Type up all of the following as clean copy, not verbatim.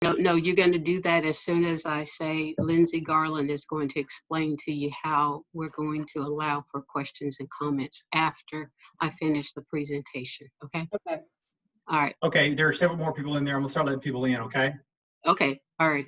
No, you're going to do that as soon as I say Lindsay Garland is going to explain to you how we're going to allow for questions and comments after I finish the presentation, okay? Okay. All right. Okay, there are several more people in there. I'm gonna start letting people in, okay? Okay, all right.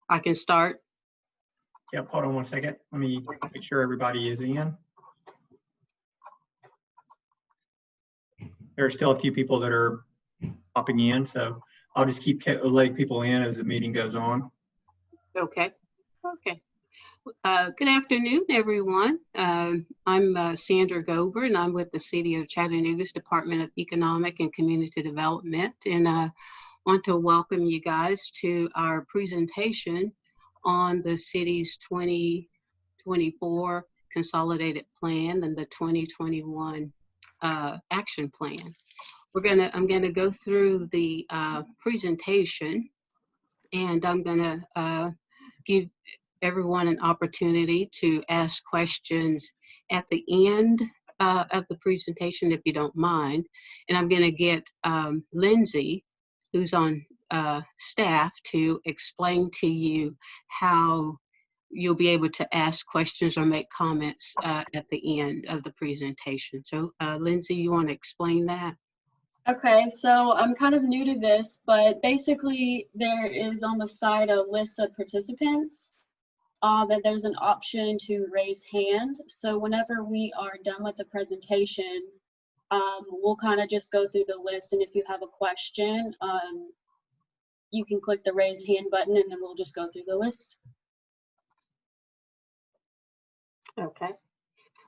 I can start. Yep, hold on one second. Let me make sure everybody is in. There are still a few people that are popping in, so I'll just keep letting people in as the meeting goes on. Okay. Okay. Good afternoon, everyone. I'm Sandra Gober, and I'm with the City of Chattanooga's Department of Economic and Community Development, and I want to welcome you guys to our presentation on the city's 2024 Consolidated Plan and the 2021 Action Plan. I'm gonna go through the presentation, and I'm gonna give everyone an opportunity to ask questions at the end of the presentation, if you don't mind. And I'm gonna get Lindsay, who's on staff, to explain to you how you'll be able to ask questions or make comments at the end of the presentation. So Lindsay, you want to explain that? Okay, so I'm kind of new to this, but basically there is on the side a list of participants, and there's an option to raise hand. So whenever we are done with the presentation, we'll kind of just go through the list, and if you have a question, you can click the raise hand button, and then we'll just go through the list. Okay.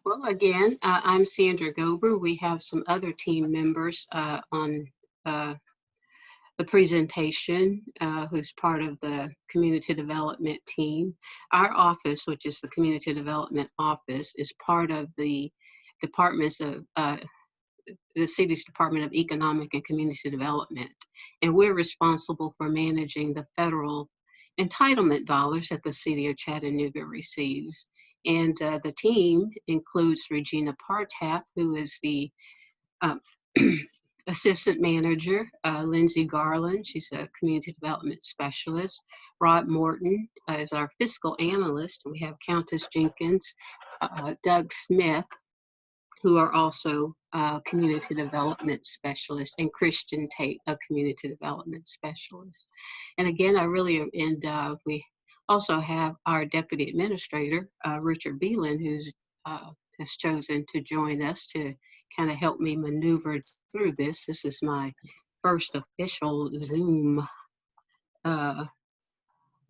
Well, again, I'm Sandra Gober. We have some other team members on the presentation who's part of the community development team. Our office, which is the Community Development Office, is part of the departments of the city's Department of Economic and Community Development. And we're responsible for managing the federal entitlement dollars that the city of Chattanooga receives. And the team includes Regina Partap, who is the assistant manager, Lindsay Garland, she's a community development specialist. Rod Morton is our fiscal analyst. We have Countess Jenkins, Doug Smith, who are also community development specialists, and Christian Tate, a community development specialist. And again, we also have our deputy administrator, Richard Beelan, who's has chosen to join us to kind of help me maneuver through this. This is my first official Zoom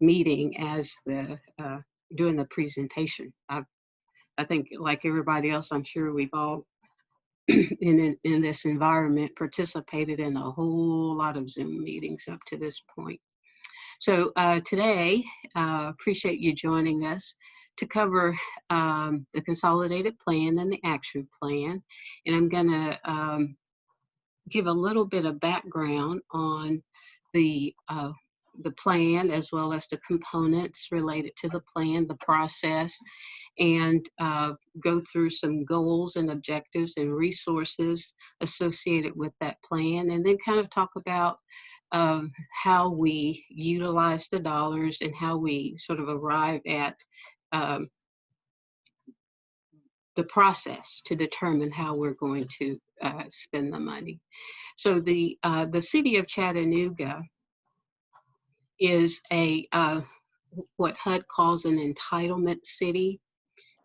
meeting as doing the presentation. I think, like everybody else, I'm sure we've all in this environment participated in a whole lot of Zoom meetings up to this point. So today, appreciate you joining us to cover the Consolidated Plan and the Action Plan. And I'm gonna give a little bit of background on the plan, as well as the components related to the plan, the process, and go through some goals and objectives and resources associated with that plan, and then kind of talk about how we utilize the dollars and how we sort of arrive at the process to determine how we're going to spend the money. So the city of Chattanooga is a what HUD calls an entitlement city,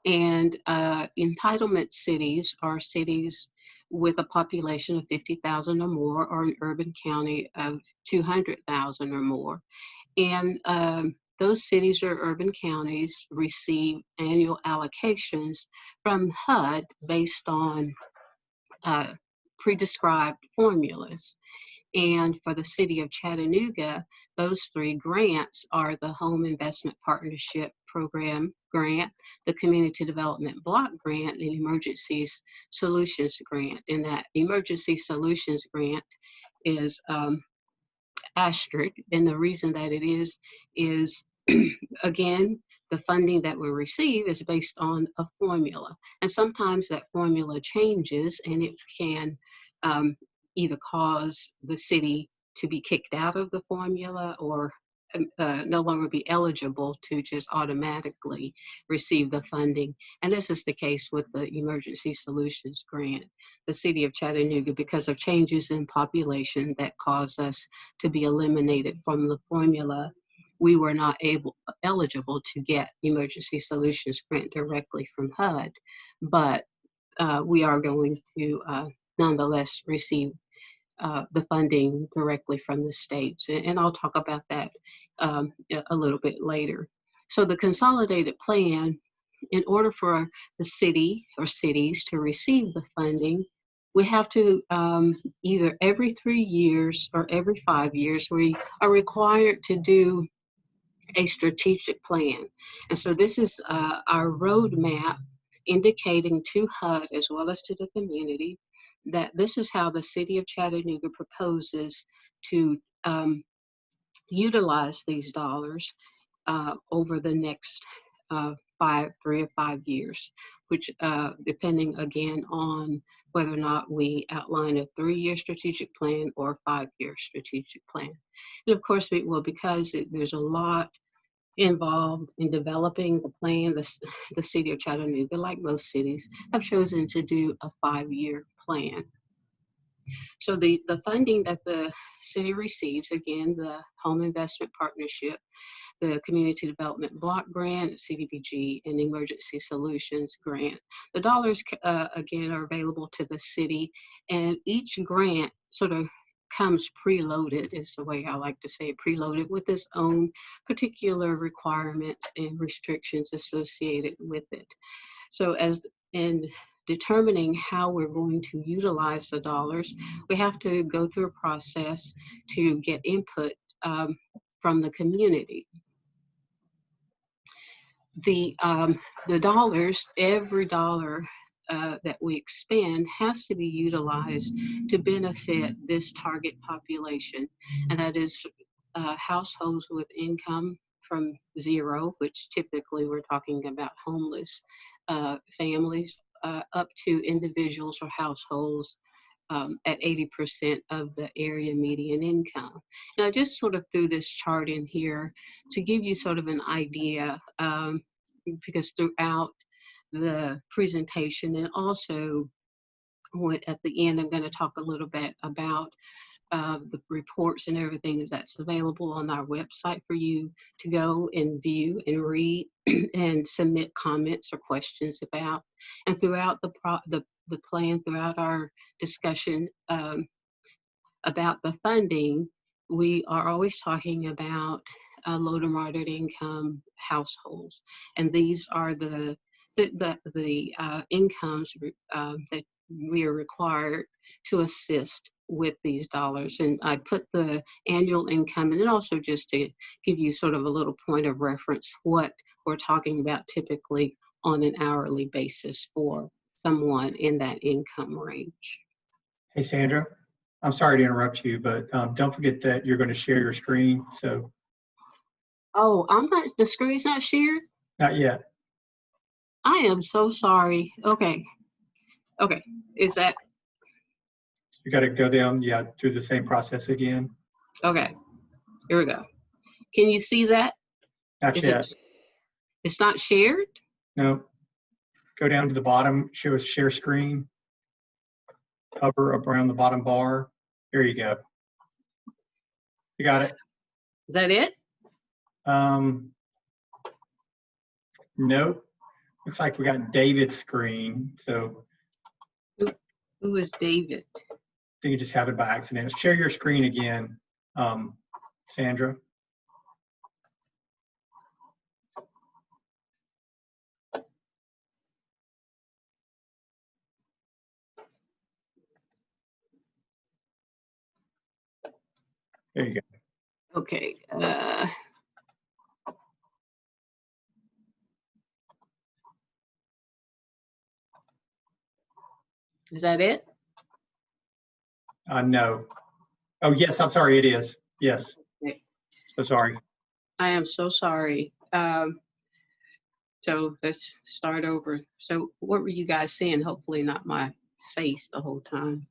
and entitlement cities are cities with a population of 50,000 or more, or an urban county of 200,000 or more. And those cities or urban counties receive annual allocations from HUD based on pre-described formulas. And for the city of Chattanooga, those 3 grants are the Home Investment Partnership Program grant, the Community Development Block Grant, and Emergencies Solutions Grant. And that Emergency Solutions Grant is asterisk, and the reason that it is again, the funding that we receive is based on a formula, and sometimes that formula changes, and it can either cause the city to be kicked out of the formula or no longer be eligible to just automatically receive the funding. And this is the case with the Emergency Solutions Grant. The city of Chattanooga, because of changes in population that caused us to be eliminated from the formula, we were not eligible to get Emergency Solutions Grant directly from HUD, but we are going to nonetheless receive the funding directly from the states. And I'll talk about that a little bit later. So the Consolidated Plan, in order for the city or cities to receive the funding, we have to either every 3 years or every 5 years, we are required to do a strategic plan. And so this is our roadmap indicating to HUD as well as to the community that this is how the city of Chattanooga proposes to utilize these dollars over the next 3 or 5 years, which depending again on whether or not we outline a 3-year strategic plan or a 5-year strategic plan. And of course we will, because there's a lot involved in developing the plan. The city of Chattanooga, like most cities, have chosen to do a 5-year plan. So the funding that the city receives, again, the Home Investment Partnership, the Community Development Block Grant, CDBG, and Emergency Solutions Grant. The dollars, again, are available to the city, and each grant sort of comes preloaded, is the way I like to say it, preloaded with its own particular requirements and restrictions associated with it. So as in determining how we're going to utilize the dollars, we have to go through a process to get input from the community. The dollars, every dollar that we expend has to be utilized to benefit this target population, and that is households with income from 0, which typically we're talking about homeless families, up to individuals or households at 80% of the area median income. Now, I just sort of threw this chart in here to give you sort of an idea, because throughout the presentation and also at the end, I'm going to talk a little bit about the reports and everything that's available on our website for you to go and view and read and submit comments or questions about. And throughout the plan, throughout our discussion about the funding, we are always talking about low to moderate income households, and these are the incomes that we are required to assist with these dollars. And I put the annual income, and then also just to give you sort of a little point of reference what we're talking about typically on an hourly basis for someone in that income range. Hey, Sandra, I'm sorry to interrupt you, but don't forget that you're going to share your screen. So. Oh, the screen's not shared? Not yet. I am so sorry. Okay. Is that? You got to go down, through the same process again. Okay. Here we go. Can you see that? Not yet. It's not shared? No. Go down to the bottom, show share screen. Hover up around the bottom bar. There you go. You got it. Is that it? Nope. Looks like we got David's screen. So who is David? I think you just have it by accident. Share your screen again, Sandra. There you go. Okay. Is that it? No. Oh, yes, I'm sorry, it is. Yes. Okay. So sorry. I am so sorry. So let's start over. So what were you guys saying? Hopefully not my face the whole time.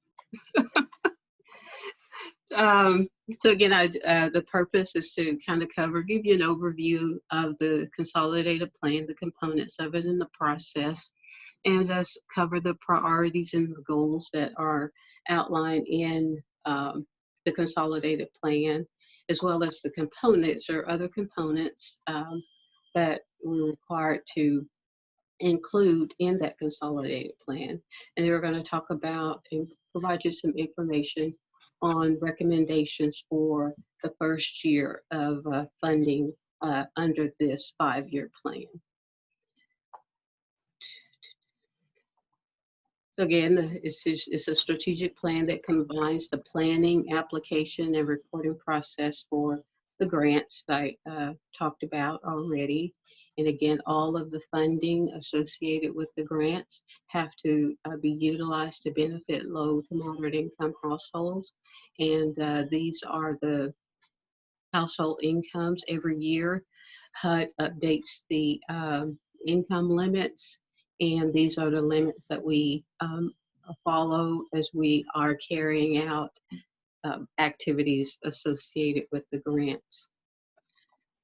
So again, the purpose is to kind of give you an overview of the consolidated plan, the components of it, and the process, and just cover the priorities and the goals that are outlined in the consolidated plan, as well as the components or other components that we're required to include in that consolidated plan. And we're going to talk about and provide you some information on recommendations for the first year of funding under this 5-year plan. So again, it's a strategic plan that combines the planning, application, and reporting process for the grants that I talked about already. And again, all of the funding associated with the grants have to be utilized to benefit low to moderate income households. And these are the household incomes every year. HUD updates the income limits, and these are the limits that we follow as we are carrying out activities associated with the grants.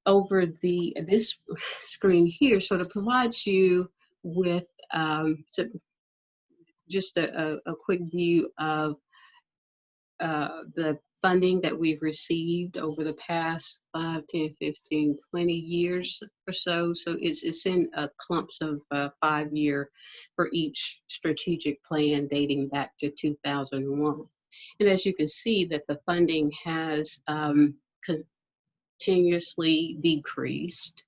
Over this screen here sort of provides you with just a quick view of the funding that we've received over the past 5, 10, 15, 20 years or so. So it's in clumps of 5-year for each strategic plan dating back to 2001. And as you can see that the funding has continuously decreased.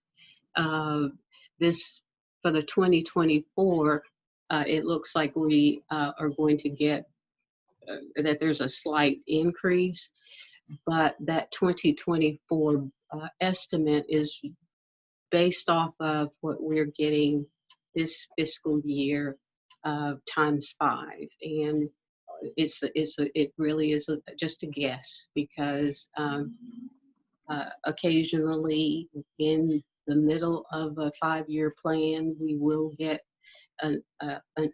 This for the 2024, it looks like we are going to get that there's a slight increase, but that 2024 estimate is based off of what we're getting this fiscal year times 5, and it really is just a guess because occasionally in the middle of a 5-year plan we will get an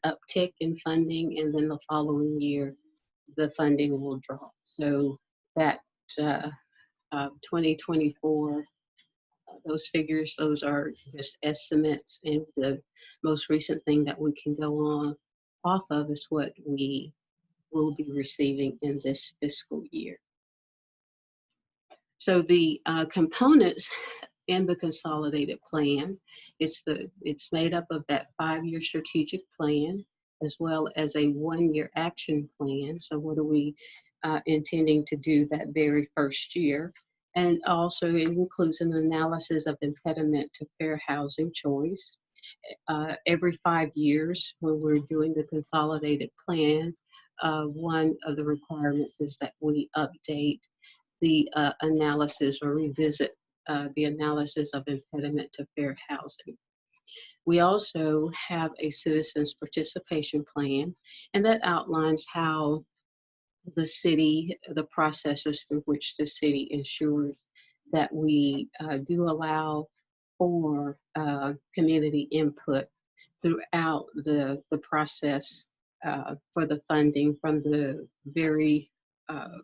uptick in funding, and then the following year the funding will drop. So that 2024, those figures, those are just estimates, and the most recent thing that we can go on off of is what we will be receiving in this fiscal year. So the components in the consolidated plan, it's made up of that 5-year strategic plan, as well as a 1-year action plan. So what are we intending to do that very first year? And also it includes an analysis of impediment to fair housing choice. Every 5 years when we're doing the consolidated plan, one of the requirements is that we update the analysis or revisit the analysis of impediment to fair housing. We also have a citizens participation plan, and that outlines how the city, the processes through which the city ensures that we do allow for community input throughout the process for the funding from the very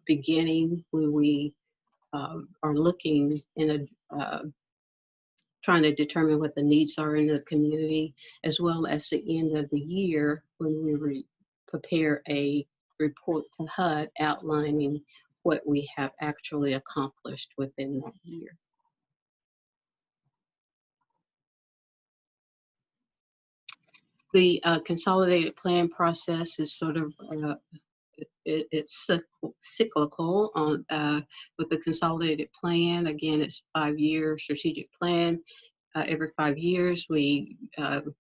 beginning when we are looking in trying to determine what the needs are in the community, as well as the end of the year when we prepare a report to HUD outlining what we have actually accomplished within that year. The consolidated plan process is sort of it's cyclical on with the consolidated plan. Again, it's 5-year strategic plan. Every 5 years, we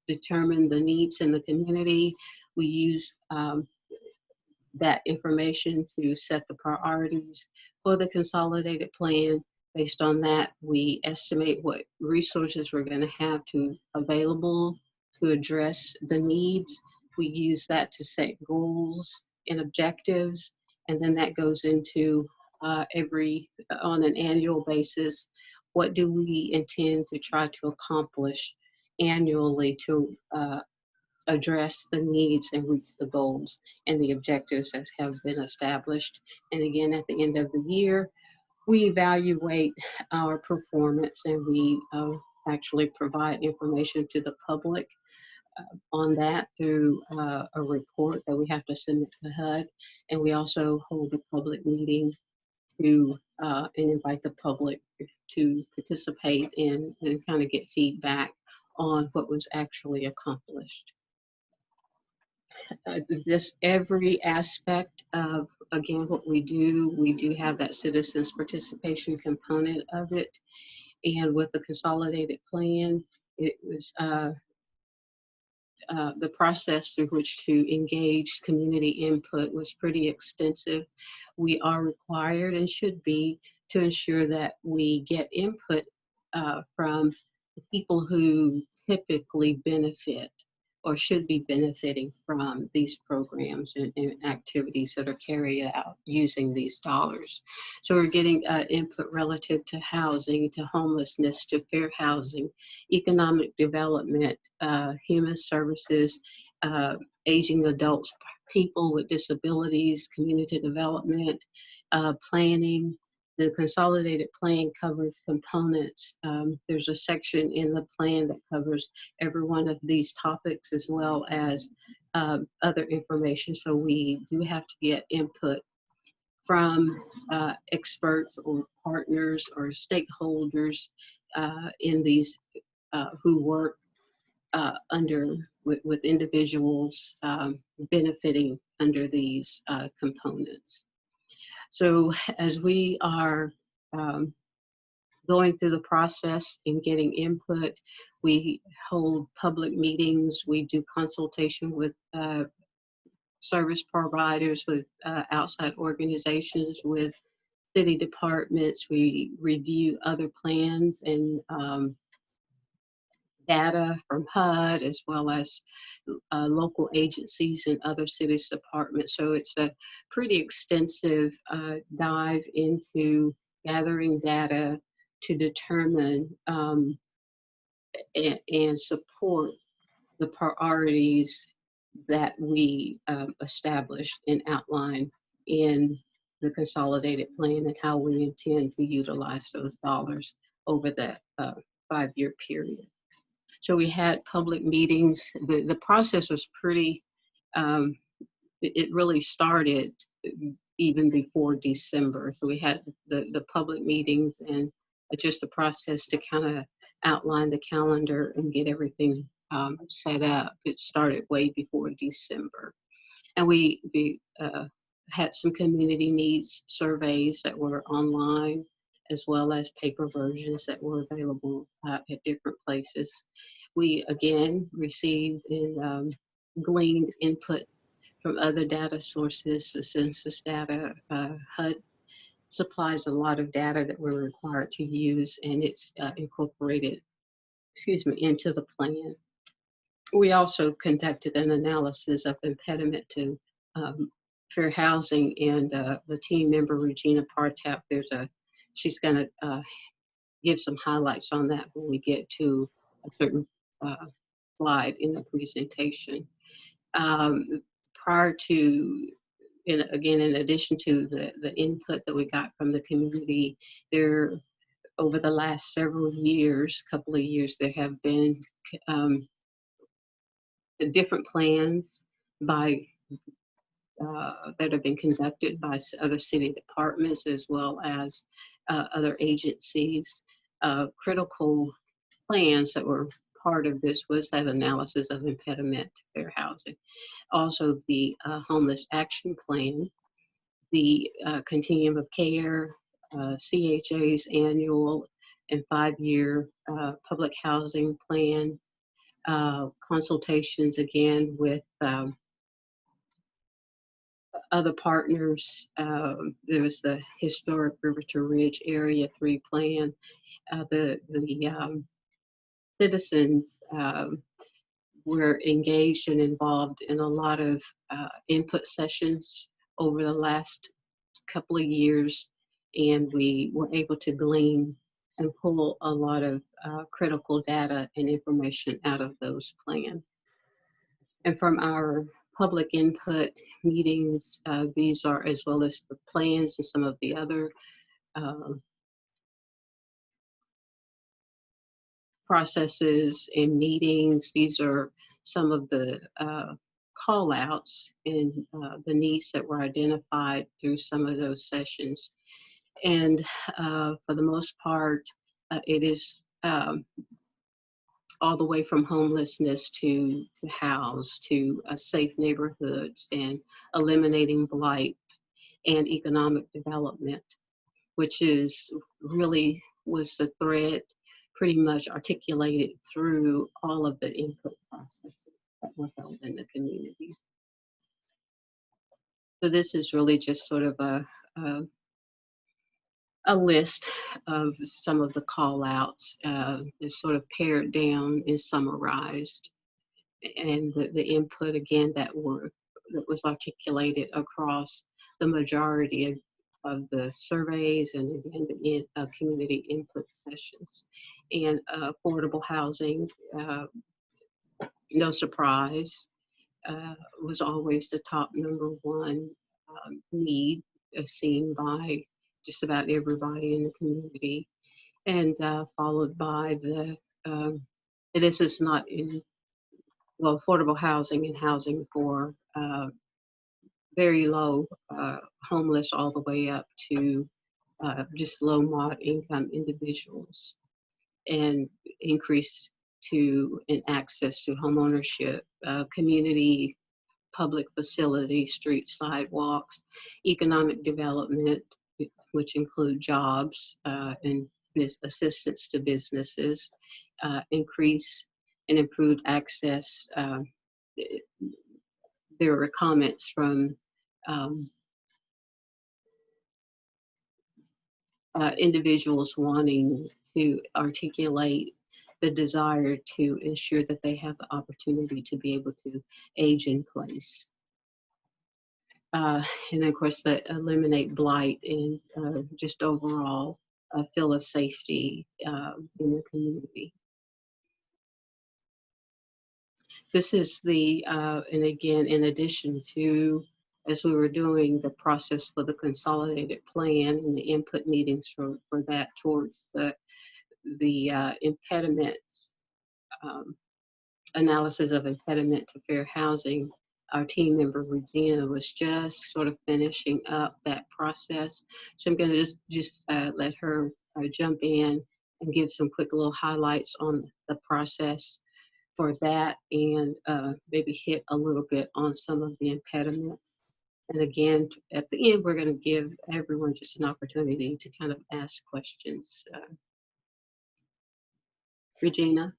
determine the needs in the community. We use that information to set the priorities for the consolidated plan. Based on that, we estimate what resources we're going to have available to address the needs. We use that to set goals and objectives, and then that goes into on an annual basis, what do we intend to try to accomplish annually to address the needs and reach the goals and the objectives that have been established. And again, at the end of the year, we evaluate our performance, and we actually provide information to the public on that through a report that we have to submit to HUD. And we also hold a public meeting to and invite the public to participate in and kind of get feedback on what was actually accomplished. Every aspect of, again, what we do have that citizens participation component of it. And with the consolidated plan, it was the process through which to engage community input was pretty extensive. We are required and should be to ensure that we get input from the people who typically benefit or should be benefiting from these programs and activities that are carried out using these dollars. So we're getting input relative to housing, to homelessness, to fair housing, economic development, human services, aging adults, people with disabilities, community development, planning. The consolidated plan covers components. There's a section in the plan that covers every one of these topics, as well as other information. So we do have to get input from experts or partners or stakeholders in these who work with individuals benefiting under these components. So as we are going through the process and getting input, we hold public meetings, we do consultation with service providers, with outside organizations, with city departments. We review other plans and data from HUD, as well as local agencies and other cities departments. So it's a pretty extensive dive into gathering data to determine and support the priorities that we establish and outline in the consolidated plan, and how we intend to utilize those dollars over that 5-year period. So we had public meetings. The process was pretty, it really started even before December. So we had the public meetings and just the process to kind of outline the calendar and get everything set up. It started way before December. And we had some community needs surveys that were online, as well as paper versions that were available at different places. We again received and gleaned input from other data sources, the census data. HUD supplies a lot of data that we're required to use, and it's incorporated, into the plan. We also conducted an analysis of impediment to fair housing, and the team member Regina Partap, she's going to give some highlights on that when we get to a certain slide in the presentation. Prior to, in addition to the input that we got from the community, over the last several years, couple of years, there have been different plans that have been conducted by other city departments, as well as other agencies. Critical plans that were part of this was that analysis of impediment to fair housing. Also, the homeless action plan, the continuum of care, CHA's annual and 5-year public housing plan, consultations again with other partners. There was the historic Riverton Ridge Area 3 plan. The citizens were engaged and involved in a lot of input sessions over the last couple of years, and we were able to glean and pull a lot of critical data and information out of those plans. And from our public input meetings, these are, as well as the plans and some of the other processes and meetings. These are some of the call outs and the needs that were identified through some of those sessions. And for the most part, it is all the way from homelessness to house to safe neighborhoods and eliminating blight and economic development, which is really was the thread pretty much articulated through all of the input processes that were held in the communities. So this is really just sort of a list of some of the call outs, is sort of pared down and summarized, and the input again that was articulated across the majority of the surveys and again the community input sessions. And affordable housing, no surprise, was always the top #1 need seen by just about everybody in the community, and followed by the, this is not in, well, affordable housing and housing for very low homeless all the way up to just low mod income individuals, and increase to and access to home ownership, community public facilities, street sidewalks, economic development, which include jobs and assistance to businesses, increase and improved access. There were comments from individuals wanting to articulate the desire to ensure that they have the opportunity to be able to age in place. And of course, that eliminate blight and just overall a feel of safety in the community. This is the, and again, in addition to, as we were doing the process for the consolidated plan and the input meetings for that towards the impediments, analysis of impediment to fair housing, our team member Regina was just sort of finishing up that process. So I'm going to just let her jump in and give some quick little highlights on the process for that, and maybe hit a little bit on some of the impediments. And again, at the end, we're going to give everyone just an opportunity to kind of ask questions. Regina?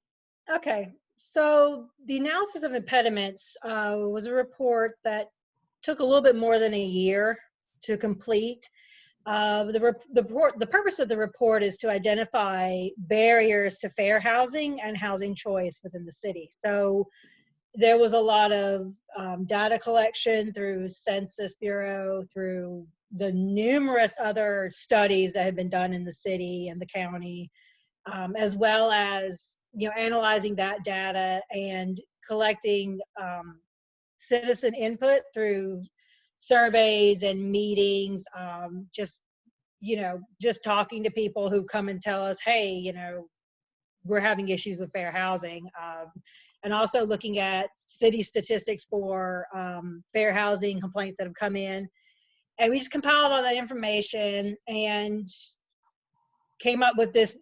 Okay, so the analysis of impediments was a report that took a little bit more than a year to complete. The purpose of the report is to identify barriers to fair housing and housing choice within the city. So there was a lot of data collection through Census Bureau, through the numerous other studies that have been done in the city and the county, as well as analyzing that data and collecting citizen input through surveys and meetings, just talking to people who come and tell us, hey, we're having issues with fair housing, and also looking at city statistics for fair housing complaints that have come in. And we just compiled all that information and came up with this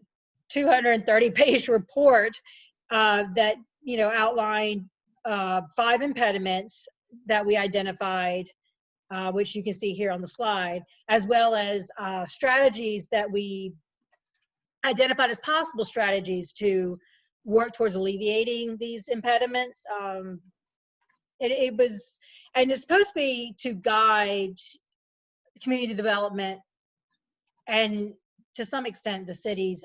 230-page report that outlined 5 impediments that we identified, which you can see here on the slide, as well as strategies that we identified as possible strategies to work towards alleviating these impediments. it was, and it's supposed to be to guide community development and to some extent the city's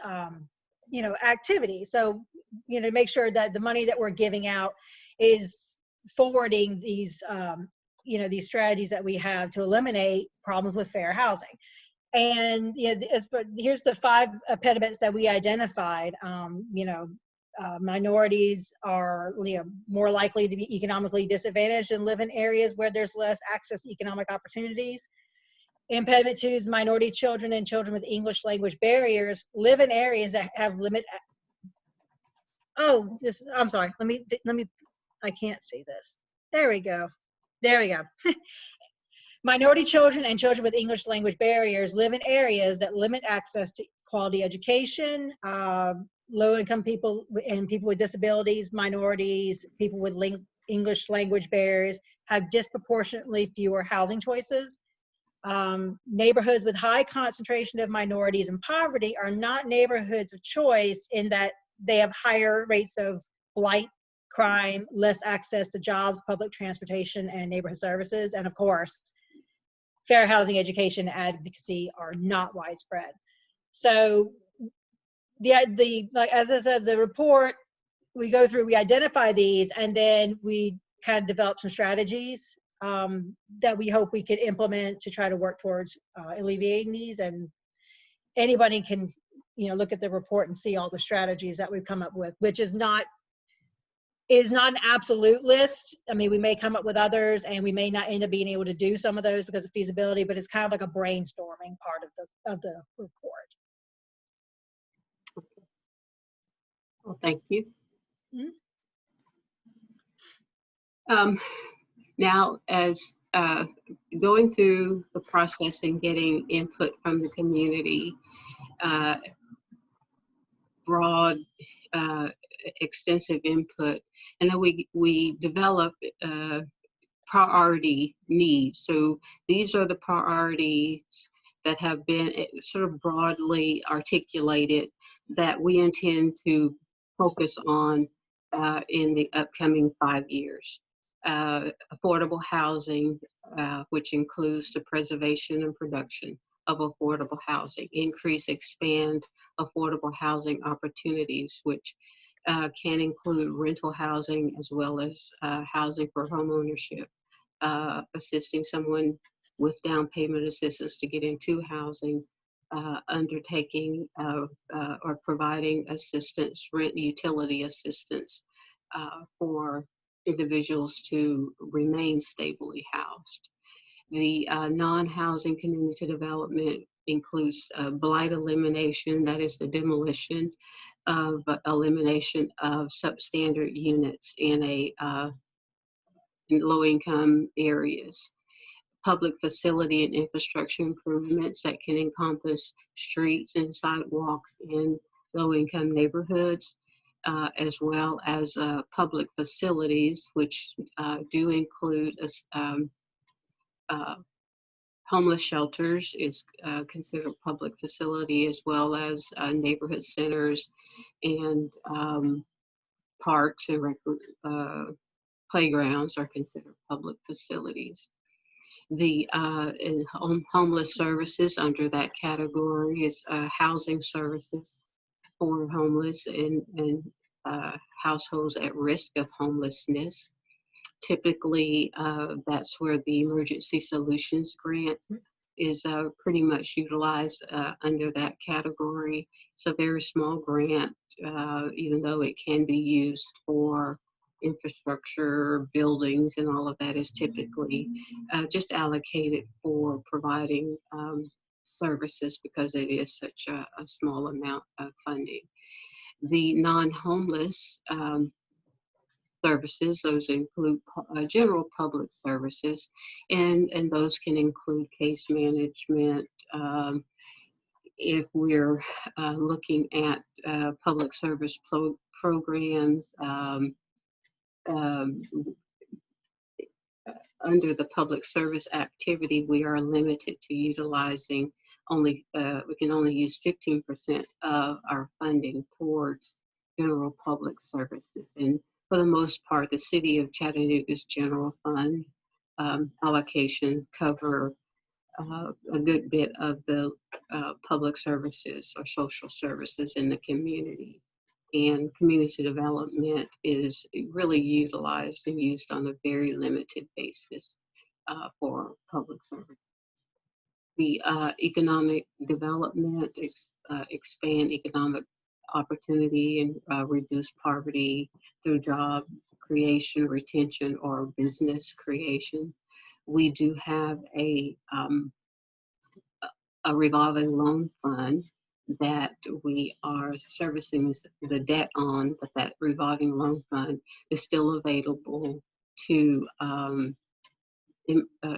activity. So make sure that the money that we're giving out is forwarding these these strategies that we have to eliminate problems with fair housing. And here's the 5 impediments that we identified. Minorities are more likely to be economically disadvantaged and live in areas where there's less access to economic opportunities. Impediment 2 is minority children and children with English language barriers live in areas that have I'm sorry. Let me, I can't see this. There we go. Minority children and children with English language barriers live in areas that limit access to quality education. Low-income people and people with disabilities, minorities, people with English language barriers have disproportionately fewer housing choices. Neighborhoods with high concentration of minorities and poverty are not neighborhoods of choice in that they have higher rates of blight, crime, less access to jobs, public transportation, and neighborhood services. And of course, fair housing, education, advocacy are not widespread. So like as I said, the report, we go through, we identify these, and then we kind of develop some strategies that we hope we could implement to try to work towards alleviating these. And anybody can look at the report and see all the strategies that we've come up with, which is not an absolute list. I mean, we may come up with others and we may not end up being able to do some of those because of feasibility, but it's kind of like a brainstorming part of the report. Well, thank you. Mm-hmm. Now, as going through the process and getting input from the community, broad, extensive input, and then we develop priority needs. So these are the priorities that have been sort of broadly articulated that we intend to focus on in the upcoming 5 years. Affordable housing, which includes the preservation and production of affordable housing, increase, expand affordable housing opportunities, which can include rental housing as well as housing for home ownership, assisting someone with down payment assistance to get into housing, undertaking or providing assistance, rent utility assistance for individuals to remain stably housed. The non-housing community development includes blight elimination, that is the demolition of elimination of substandard units in low-income areas. Public facility and infrastructure improvements that can encompass streets and sidewalks in low-income neighborhoods, as well as public facilities, which do include homeless shelters is considered a public facility, as well as neighborhood centers and parks and playgrounds are considered public facilities. The homeless services under that category is housing services for homeless and households at risk of homelessness. Typically, that's where the Emergency Solutions Grant is pretty much utilized under that category. It's a very small grant, even though it can be used for infrastructure, buildings, and all of that is typically just allocated for providing services because it is such a small amount of funding. The non-homeless services, those include general public services, and those can include case management. If we're looking at public service programs, under the public service activity, we are limited to utilizing only, we can only use 15% of our funding towards general public services. And for the most part, the City of Chattanooga's general fund allocations cover a good bit of the public services or social services in the community. And community development is really utilized and used on a very limited basis for public service. The economic development, expand economic opportunity and reduce poverty through job creation, retention, or business creation. We do have a revolving loan fund that we are servicing the debt on, but that revolving loan fund is still available to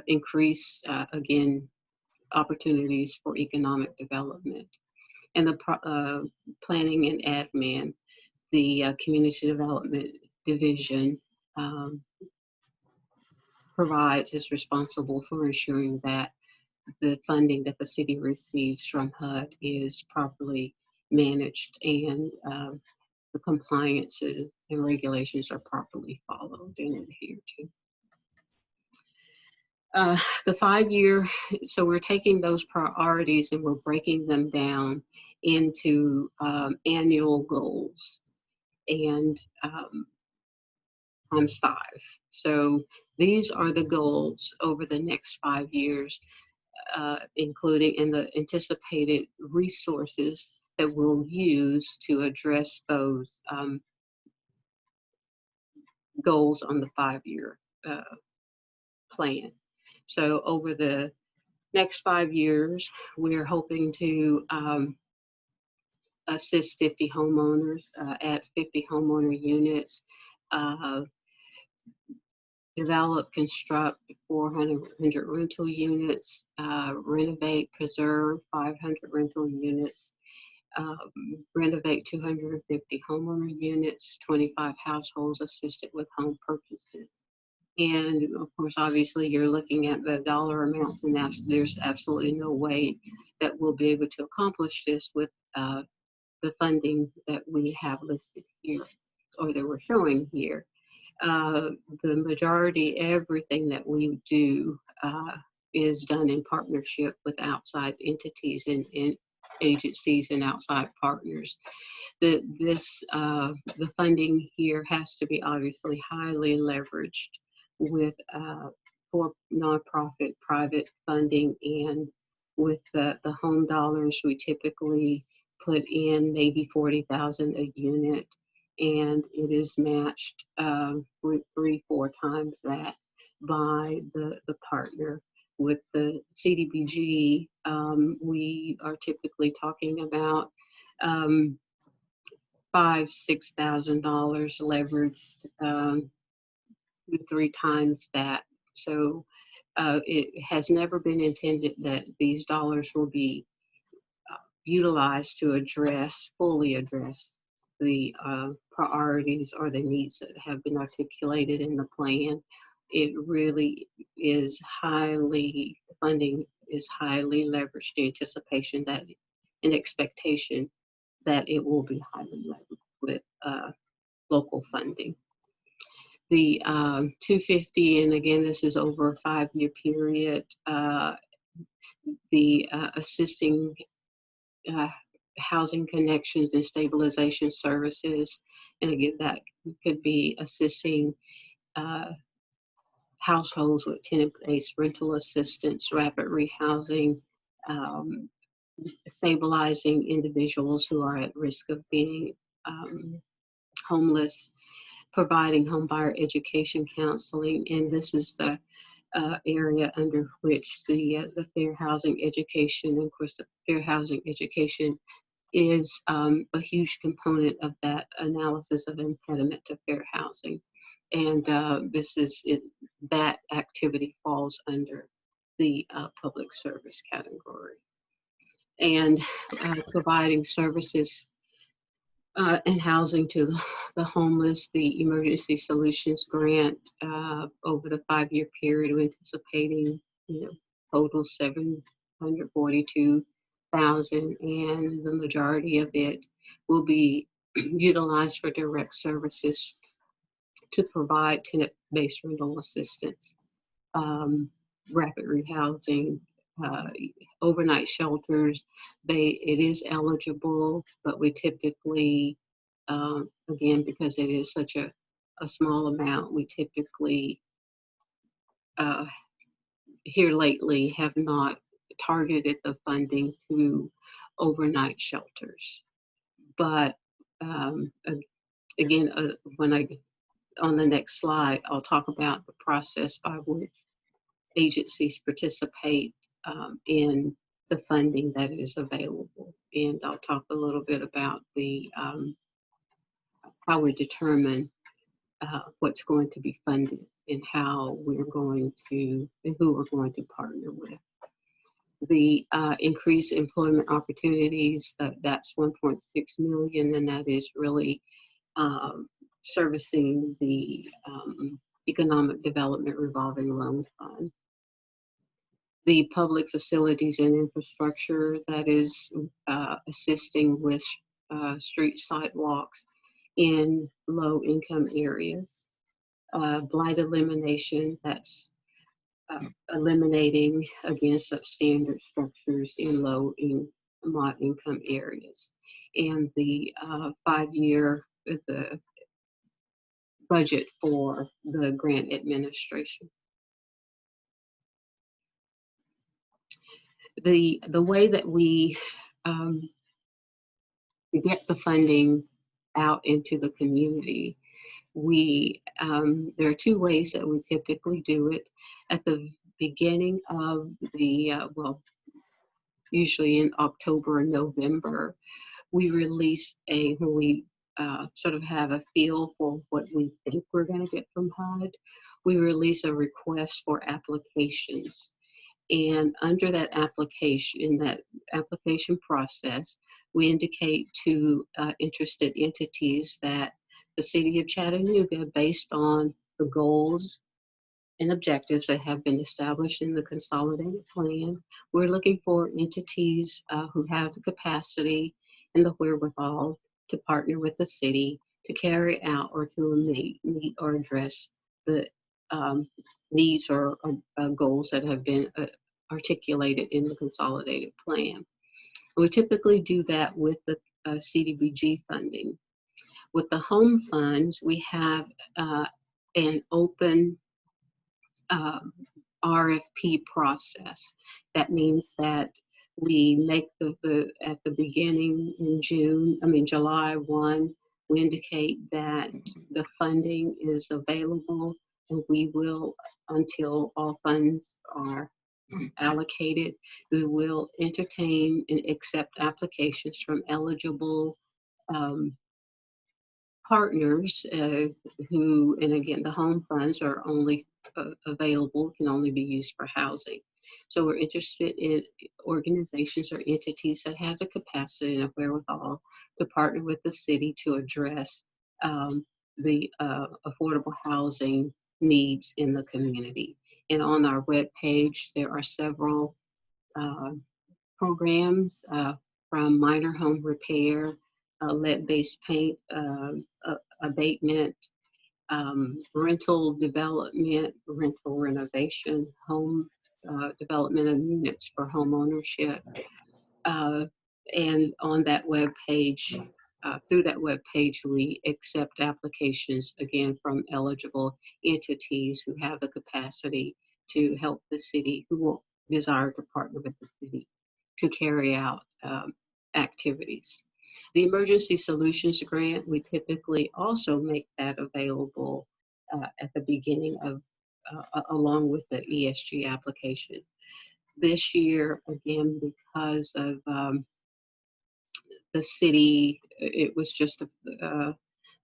increase, again, opportunities for economic development. And the planning and admin, the community development division is responsible for ensuring that the funding that the city receives from HUD is properly managed and the compliances and regulations are properly followed and adhered to. The 5-year, so we're taking those priorities and we're breaking them down into annual goals and times 5. So these are the goals over the next 5 years, including in the anticipated resources that we'll use to address those goals on the 5-year plan. So over the next 5 years, we're hoping to assist 50 homeowners, add 50 homeowner units, develop, construct 400 rental units, renovate, preserve 500 rental units, renovate 250 homeowner units, 25 households assisted with home purchases. And of course, obviously, you're looking at the dollar amounts, and there's absolutely no way that we'll be able to accomplish this with the funding that we have listed here, or that we're showing here. The majority, everything that we do is done in partnership with outside entities and agencies and outside partners. The funding here has to be obviously highly leveraged with for nonprofit private funding, and with the home dollars, we typically put in maybe 40,000 a unit, and it is matched 3-4 times that by the partner. With the CDBG, we are typically talking about $5,000-6,000 leveraged, 3 times that. So it has never been intended that these dollars will be utilized to fully address the priorities or the needs that have been articulated in the plan. It really is funding is highly leveraged in anticipation that, an expectation that it will be highly leveraged with local funding. The 250, and again, this is over a 5-year period, the assisting housing connections and stabilization services. And again, that could be assisting households with tenant-based rental assistance, rapid rehousing, stabilizing individuals who are at risk of being homeless, providing homebuyer education counseling. And this is the area under which the fair housing education, and of course the fair housing education is a huge component of that analysis of impediment to fair housing. And that activity falls under the public service category. And providing services and housing to the homeless, the Emergency Solutions Grant over the 5-year period, we're anticipating, total 742,000, and the majority of it will be utilized for direct services to provide tenant-based rental assistance, rapid rehousing, overnight shelters. It is eligible, but we typically, again, because it is such a small amount, we typically here lately have not targeted the funding to overnight shelters. But again, on the next slide, I'll talk about the process by which agencies participate in the funding that is available. And I'll talk a little bit about the how we determine what's going to be funded and how we're going to, and who we're going to partner with. The increased employment opportunities, that's 1.6 million, and that is really servicing the Economic Development Revolving Loan Fund. The public facilities and infrastructure, that is assisting with street sidewalks in low-income areas. Blight elimination, that's eliminating, again, substandard structures in low and moderate income areas. And the 5-year the budget for the grant administration. The way that we get the funding out into the community, there are 2 ways that we typically do it. At the beginning of the, well, usually in October and November, we release when we sort of have a feel for what we think we're going to get from HUD, we release a request for applications. And under that application process, we indicate to interested entities that the City of Chattanooga, based on the goals and objectives that have been established in the Consolidated Plan, we're looking for entities who have the capacity and the wherewithal to partner with the city to carry out or to meet or address the needs or goals that have been articulated in the Consolidated Plan. We typically do that with the CDBG funding. With the home funds, we have an open RFP process. That means that we make at the beginning in July 1, we indicate that the funding is available, and we will, until all funds are allocated, we will entertain and accept applications from eligible partners who, and again, the home funds are only available, can only be used for housing. So we're interested in organizations or entities that have the capacity and wherewithal to partner with the city to address the affordable housing needs in the community. And on our webpage, there are several programs from minor home repair, lead-based paint abatement, rental development, rental renovation, home development of units for home ownership. And on that web page, through that web page, we accept applications, again, from eligible entities who have the capacity to help the city, who will desire to partner with the city to carry out activities. The Emergency Solutions Grant, we typically also make that available at the beginning of, along with the ESG application. This year, again, because of the city, it was just the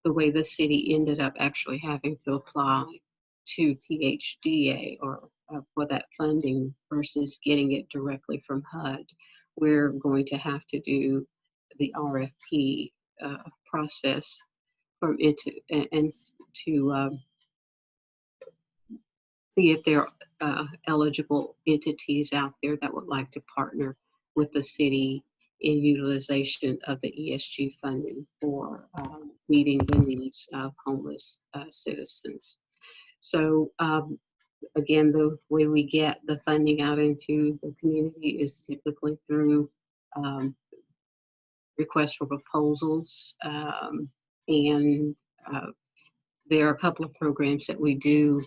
way the city ended up actually having to apply to THDA or for that funding versus getting it directly from HUD. We're going to have to do the RFP process from it and to see if there are eligible entities out there that would like to partner with the city in utilization of the ESG funding for meeting the needs of homeless citizens. So again, the way we get the funding out into the community is typically through requests for proposals, and there are a couple of programs that we do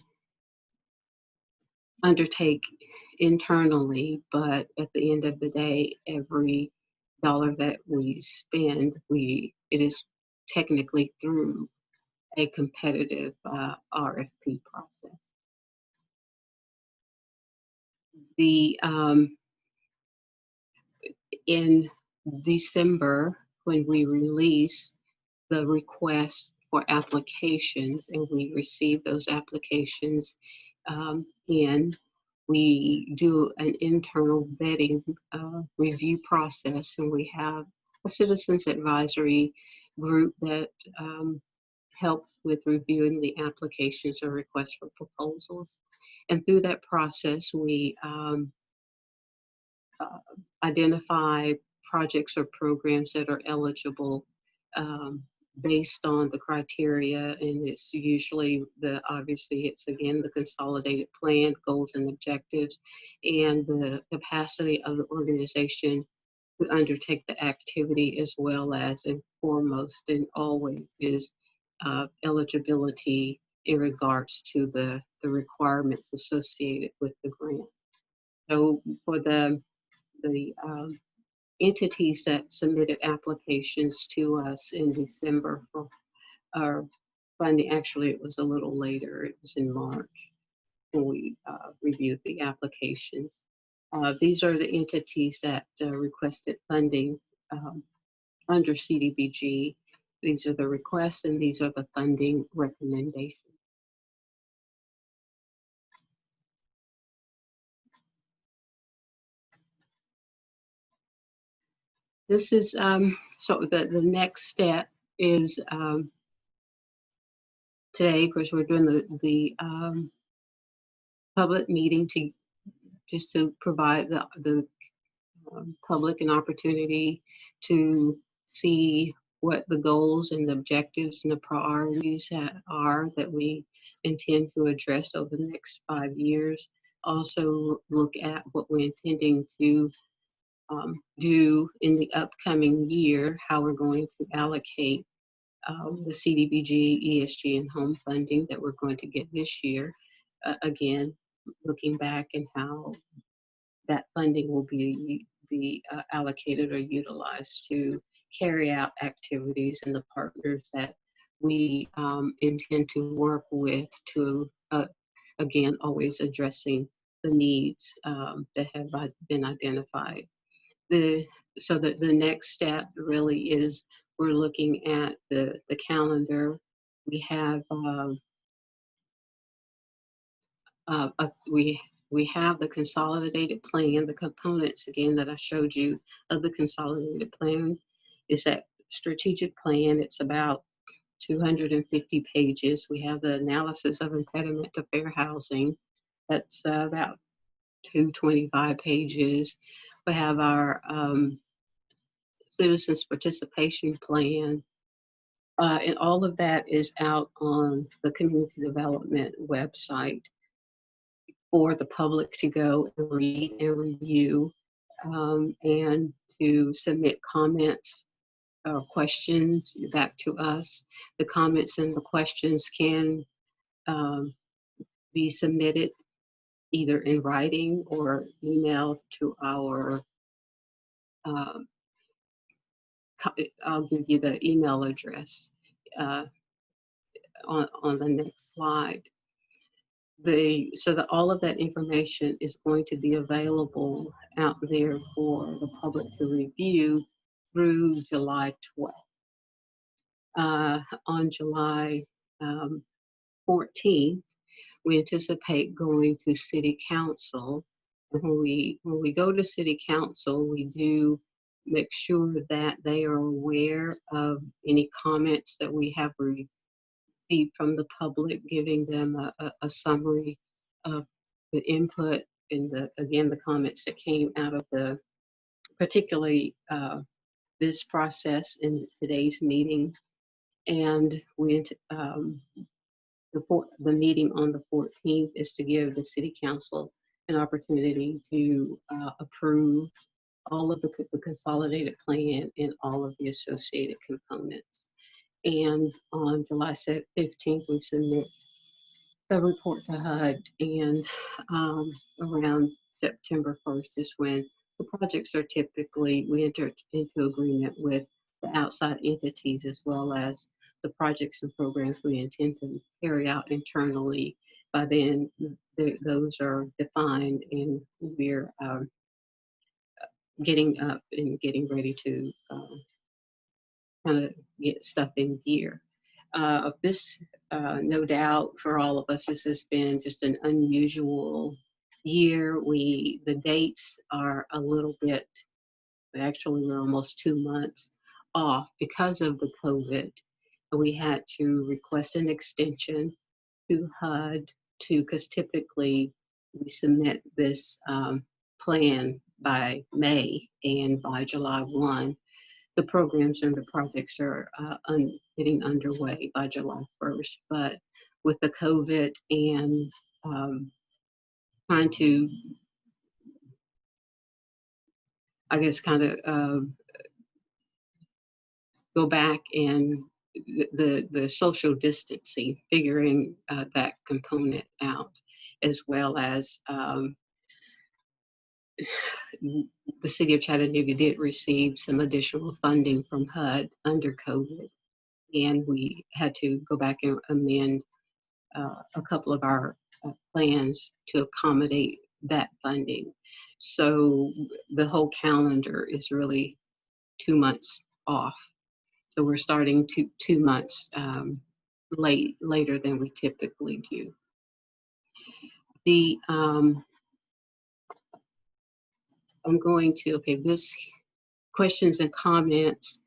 undertake internally, but at the end of the day, every dollar that we spend, it is technically through a competitive RFP process. In December, when we release the request for applications and we receive those applications in, we do an internal vetting review process, and we have a citizens advisory group that helps with reviewing the applications or requests for proposals. And through that process, we identify projects or programs that are eligible based on the criteria, and it's usually obviously it's again the consolidated plan, goals and objectives, and the capacity of the organization to undertake the activity, as well as, and foremost and always, is eligibility in regards to the requirements associated with the grant. So for the entities that submitted applications to us in December for our funding, actually it was a little later, it was in March when we reviewed the applications. These are the entities that requested funding under CDBG. These are the requests and these are the funding recommendations. This is, so the next step is today, of course, we're doing the public meeting just to provide the public an opportunity to see what the goals and the objectives and the priorities are that we intend to address over the next 5 years. Also look at what we're intending to do in the upcoming year, how we're going to allocate the CDBG, ESG, and home funding that we're going to get this year. Again, looking back and how that funding will be allocated or utilized to carry out activities and the partners that we intend to work with to, again, always addressing the needs that have been identified. So the next step really is we're looking at the calendar. We have we have the consolidated plan. The components again that I showed you of the consolidated plan is that strategic plan. It's about 250 pages. We have the analysis of impediment to fair housing. That's about 225 pages. We have our citizens participation plan, and all of that is out on the community development website for the public to go and read and review, and to submit comments or questions back to us. The comments and the questions can be submitted either in writing or emailed to our I'll give you the email address on the next slide. So that all of that information is going to be available out there for the public to review through July 12th. On July 14th, we anticipate going to City Council. And when we go to City Council, we do make sure that they are aware of any comments that we have received from the public, giving them a summary of the input and the comments that came out of the particularly this process in today's meeting. And the meeting on the 14th is to give the city council an opportunity to approve all of the consolidated plan and all of the associated components. And on July 15th, we submit the report to HUD, and around September 1st is when the projects are typically, we enter into agreement with the outside entities as well as the projects and programs we intend to carry out internally. By then, those are defined, and we're getting up and getting ready to kind of get stuff in gear. This, no doubt, for all of us, this has been just an unusual year. The dates are a little bit, actually, we're almost 2 months off because of the COVID. We had to request an extension to HUD because typically we submit this plan by May, and by July 1, the programs and the projects are getting underway by July 1st. But with the COVID and trying to, I guess, kind of go back and the social distancing, figuring that component out, as well as the city of Chattanooga did receive some additional funding from HUD under COVID, and we had to go back and amend a couple of our plans to accommodate that funding. So the whole calendar is really 2 months off. So we're starting 2 months later than we typically do. I'm going to, this questions and comments.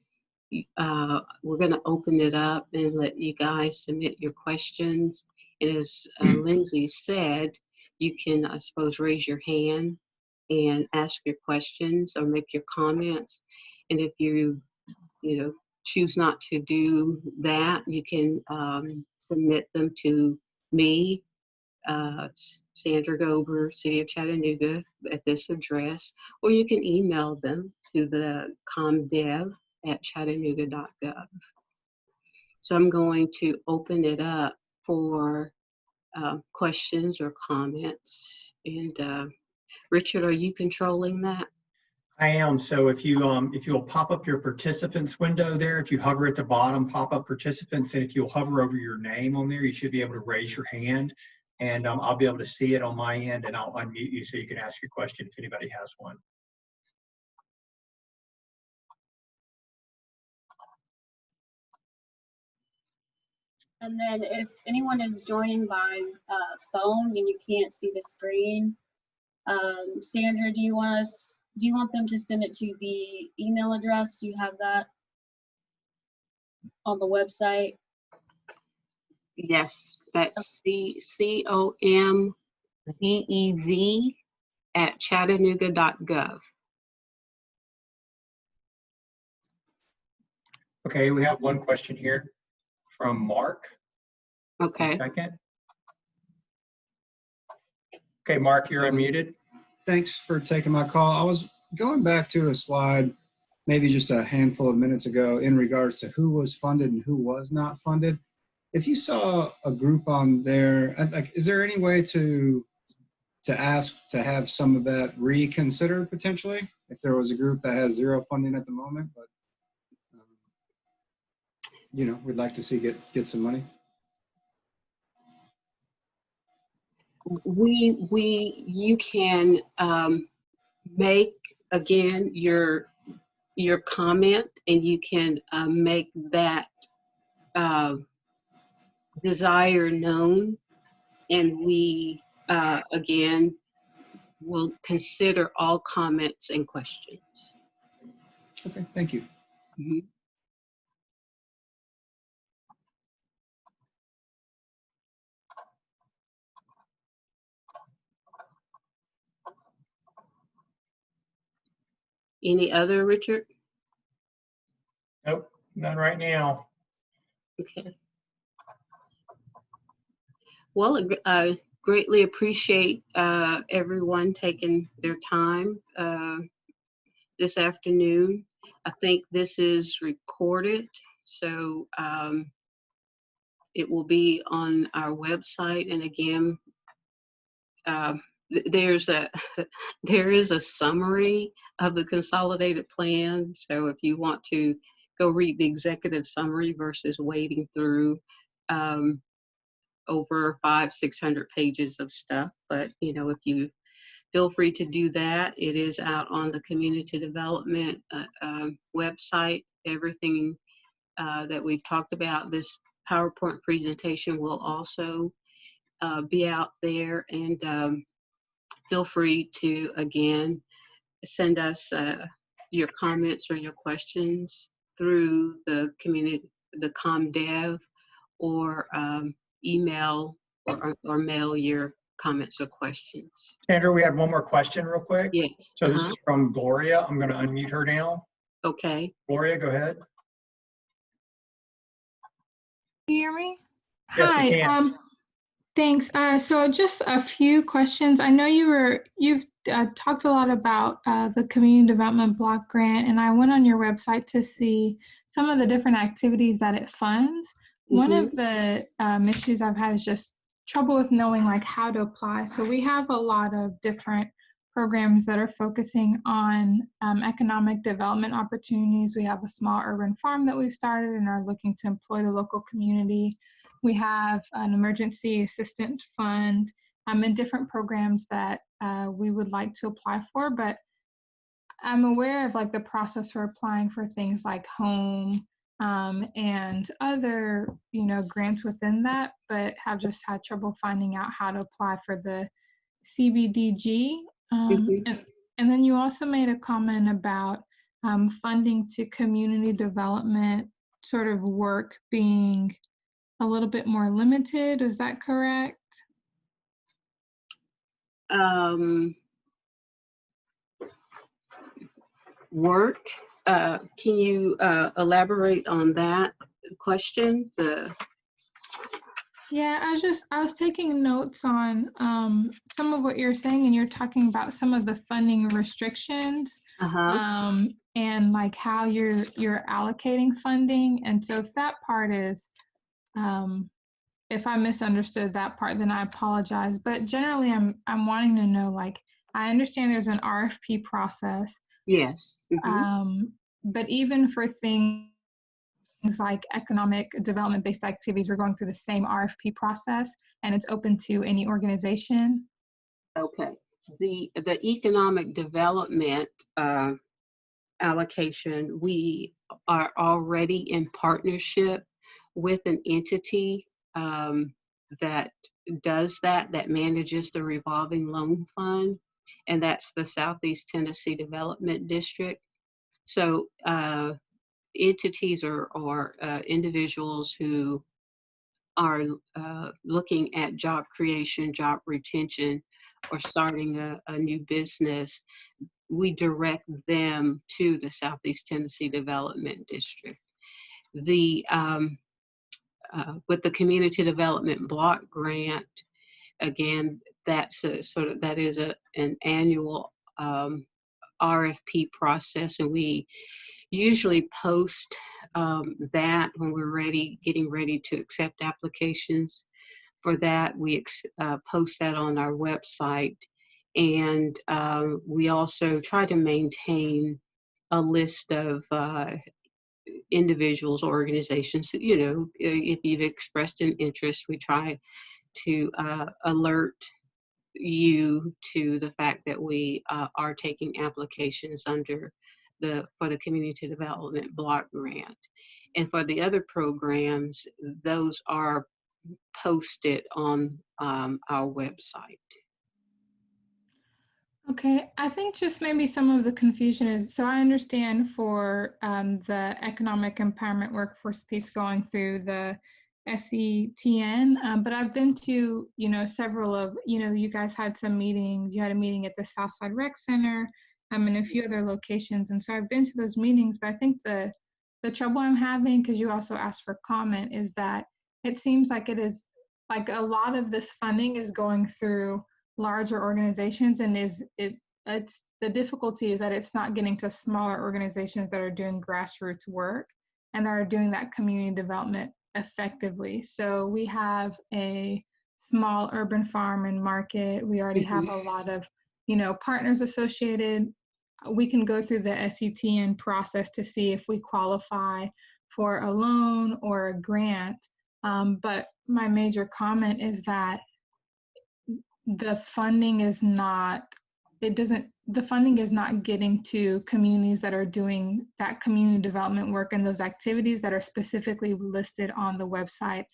We're going to open it up and let you guys submit your questions. And as Lindsay said, you can, I suppose, raise your hand and ask your questions or make your comments. And if you choose not to do that, you can submit them to me, Sandra Gober, City of Chattanooga, at this address, or you can email them to the comdev@chattanooga.gov. So I'm going to open it up for questions or comments. And Richard, are you controlling that? I am. So if you'll pop up your participants window there, if you hover at the bottom, pop up participants, and if you'll hover over your name on there, you should be able to raise your hand, and I'll be able to see it on my end, and I'll unmute you so you can ask your question if anybody has one. And then if anyone is joining by phone and you can't see the screen, Sandra, do you want them to send it to the email address? Do you have that on the website? Yes, that's comdev@chattanooga.gov. Okay, we have one question here from Mark. Okay. A second. Okay, Mark, you're unmuted. Thanks for taking my call. I was going back to a slide maybe just a handful of minutes ago in regards to who was funded and who was not funded. If you saw a group on there, like, is there any way to ask to have some of that reconsidered potentially? If there was a group that has zero funding at the moment, but we'd like to see get some money. You can make, again, your comment, and you can make that desire known, and we again will consider all comments and questions. Okay, thank you. Mm-hmm. Any other, Richard? Nope, none right now. Okay. Well, I greatly appreciate everyone taking their time this afternoon. I think this is recorded, so it will be on our website. And again, there's a there is a summary of the consolidated plan. So if you want to go read the executive summary versus wading through over 500-600 pages of stuff, but you know, if you feel free to do that, it is out on the community development website. Everything that we've talked about, this PowerPoint presentation will also be out there, and feel free to, again, send us your comments or your questions through the community, the ComDev, or email or mail your comments or questions. Sandra, we have one more question real quick. Yes. So this is from Gloria. I'm going to unmute her now. Okay. Gloria, go ahead. Can you hear me? Yes, we Hi. can. Thanks. So just a few questions. I know you've talked a lot about the Community Development Block Grant, and I went on your website to see some of the different activities that it funds. One of the issues I've had is just trouble with knowing like how to apply. So we have a lot of different programs that are focusing on economic development opportunities. We have a small urban farm that we've started and are looking to employ the local community. We have an emergency assistance fund and different programs that we would like to apply for, but I'm aware of like the process for applying for things like home and other, you know, grants within that, but have just had trouble finding out how to apply for the CBDG. And then you also made a comment about funding to community development sort of work being a little bit more limited. Is that correct? Work. Can you elaborate on that question? Yeah, I was taking notes on some of what you're saying, and you're talking about some of the funding restrictions and like how you're allocating funding. And so if that part is if I misunderstood that part, then I apologize. But generally, I'm wanting to know, like, I understand there's an RFP process. Yes. But even for things like economic development-based activities, we're going through the same RFP process, and it's open to any organization. Okay. The economic development allocation, we are already in partnership with an entity that does that manages the revolving loan fund, and that's the Southeast Tennessee Development District. So entities or individuals who are looking at job creation, job retention, or starting a new business, we direct them to the Southeast Tennessee Development District. With the Community Development Block Grant, again, that's an annual RFP process, and we usually post that when we're getting ready to accept applications for that. We post that on our website, and we also try to maintain a list of individuals, organizations. You know, if you've expressed an interest, we try to alert you to the fact that we are taking applications for the Community Development Block Grant. And for the other programs, those are posted on our website. Okay, I think just maybe some of the confusion is, so I understand for the economic empowerment workforce piece going through the SETN, but I've been to, you know, several of, you know, you guys had some meetings, you had a meeting at the Southside Rec Center, in a few other locations. And so I've been to those meetings, but I think the trouble I'm having, because you also asked for comment, is that it seems like it is like a lot of this funding is going through larger organizations, and it's the difficulty is that it's not getting to smaller organizations that are doing grassroots work and that are doing that community development effectively. So we have a small urban farm and market. We already have a lot of, partners associated. We can go through the SUTN process to see if we qualify for a loan or a grant. But my major comment is that the funding is not getting to communities that are doing that community development work and those activities that are specifically listed on the website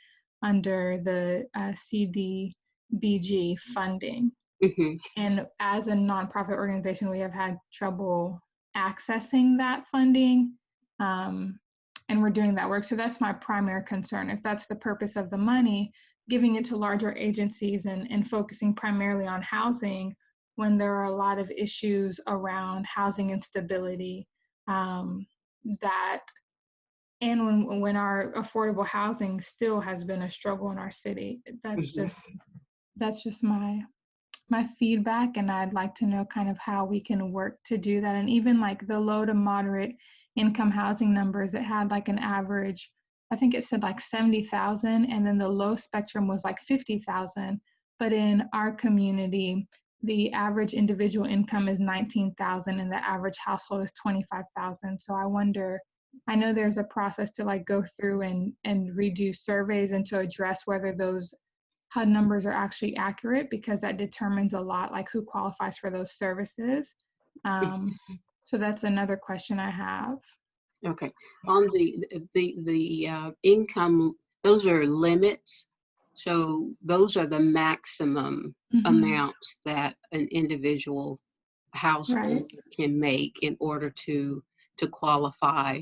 under the CDBG funding. And as a nonprofit organization, we have had trouble accessing that funding, and we're doing that work. So that's my primary concern. If that's the purpose of the money, giving it to larger agencies and focusing primarily on housing when there are a lot of issues around housing instability, and when our affordable housing still has been a struggle in our city. That's just my feedback, and I'd like to know kind of how we can work to do that. And even like the low to moderate income housing numbers, it had like an average, I think it said like 70,000, and then the low spectrum was like 50,000. But in our community, the average individual income is 19,000 and the average household is 25,000. So I wonder, I know there's a process to like go through and redo surveys and to address whether those HUD numbers are actually accurate, because that determines a lot like who qualifies for those services. So that's another question I have. Okay, on the income, those are limits. So those are the maximum amounts that an individual household can make in order to qualify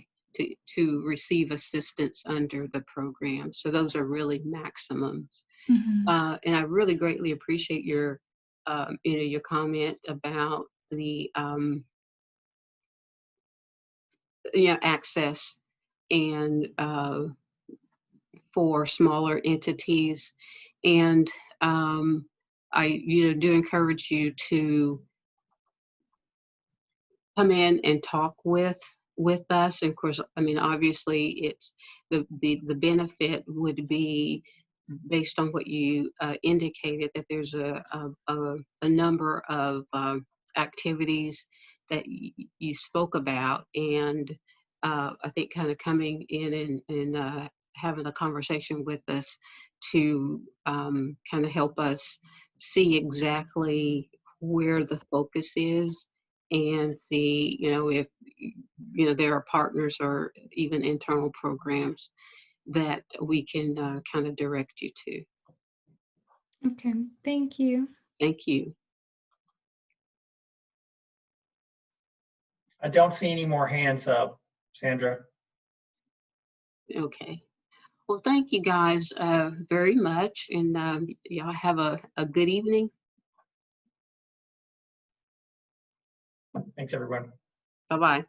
to receive assistance under the program. So those are really maximums. And I really greatly appreciate your your comment about the access and for smaller entities. And I do encourage you to come in and talk with us. And of course, obviously it's the benefit would be based on what you indicated, that there's a number of activities that you spoke about. And I think kind of coming in and having a conversation with us to kind of help us see exactly where the focus is, and see, if there are partners or even internal programs that we can kind of direct you to. Okay, thank you. Thank you. I don't see any more hands up, Sandra. Okay. Well, thank you guys very much, and y'all have a good evening. Thanks, everyone. Bye-bye.